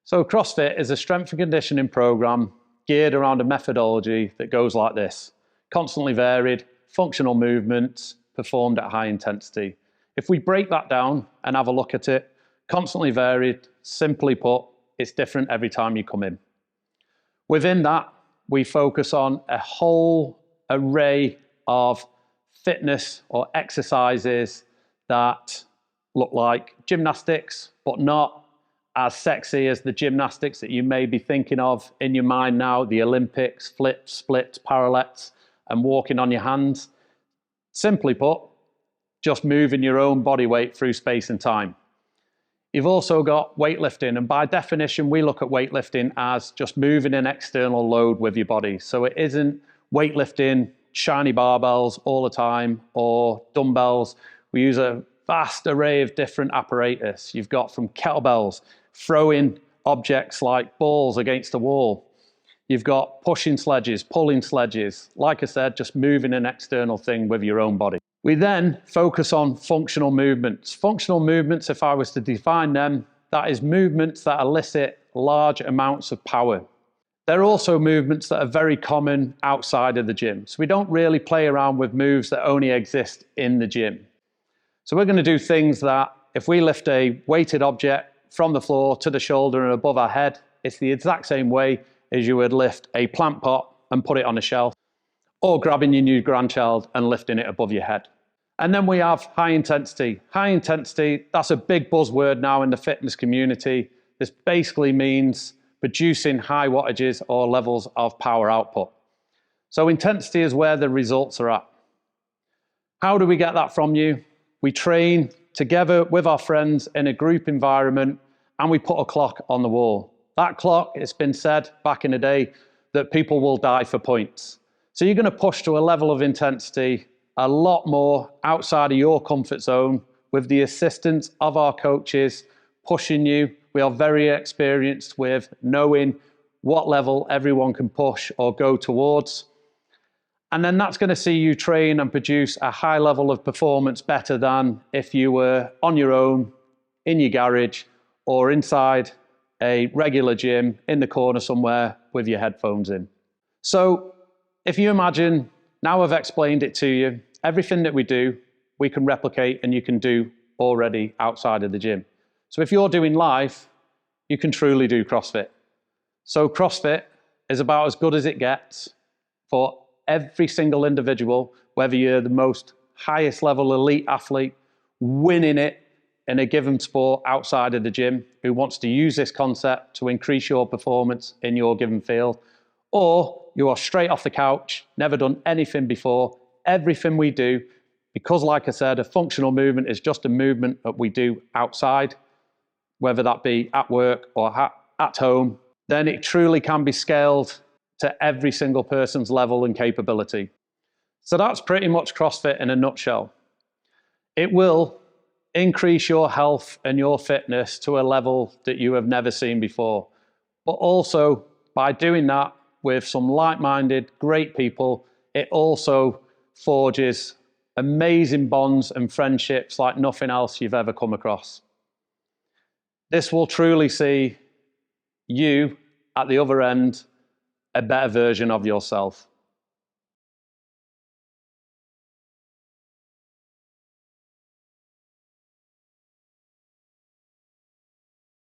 So CrossFit is a strength and conditioning program geared around a methodology that goes like this: constantly varied, functional movements performed at high intensity. If we break that down and have a look at it, constantly varied, simply put, it's different every time you come in. Within that, we focus on a whole array of fitness or exercises that look like gymnastics, but not as sexy as the gymnastics that you may be thinking of in your mind now, the Olympics, flips, splits, parallettes, and walking on your hands. Simply put, just moving your own body weight through space and time. You've also got weightlifting, and by definition, we look at weightlifting as just moving an external load with your body. So it isn't weightlifting, shiny barbells all the time, or dumbbells. We use a vast array of different apparatus. You've got from kettlebells, throwing objects like balls against the wall. You've got pushing sledges, pulling sledges. Like I said, just moving an external thing with your own body. We then focus on functional movements. Functional movements, if I was to define them, that is movements that elicit large amounts of power. They're also movements that are very common outside of the gym. So we don't really play around with moves that only exist in the gym. So we're going to do things that if we lift a weighted object from the floor to the shoulder and above our head, it's the exact same way as you would lift a plant pot and put it on a shelf, or grabbing your new grandchild and lifting it above your head. And then we have high intensity. High intensity, that's a big buzzword now in the fitness community. This basically means producing high wattages or levels of power output. So intensity is where the results are at. How do we get that from you? We train together with our friends in a group environment, and we put a clock on the wall. That clock, it's been said back in the day that people will die for points. So you're going to push to a level of intensity a lot more outside of your comfort zone with the assistance of our coaches pushing you. We are very experienced with knowing what level everyone can push or go towards. And then that's going to see you train and produce a high level of performance better than if you were on your own, in your garage, or inside a regular gym in the corner somewhere with your headphones in. So if you imagine, now I've explained it to you, everything that we do, we can replicate and you can do already outside of the gym. So if you're doing live, you can truly do CrossFit. So CrossFit is about as good as it gets for every single individual, whether you're the most highest level elite athlete, winning it in a given sport outside of the gym, who wants to use this concept to increase your performance in your given field, or you are straight off the couch, never done anything before. Everything we do, because like I said, a functional movement is just a movement that we do outside, whether that be at work or at home, then it truly can be scaled to every single person's level and capability. So that's pretty much CrossFit in a nutshell. It will increase your health and your fitness to a level that you have never seen before. But also, by doing that with some like-minded, great people, it also forges amazing bonds and friendships like nothing else you've ever come across. This will truly see you at the other end a better version of yourself.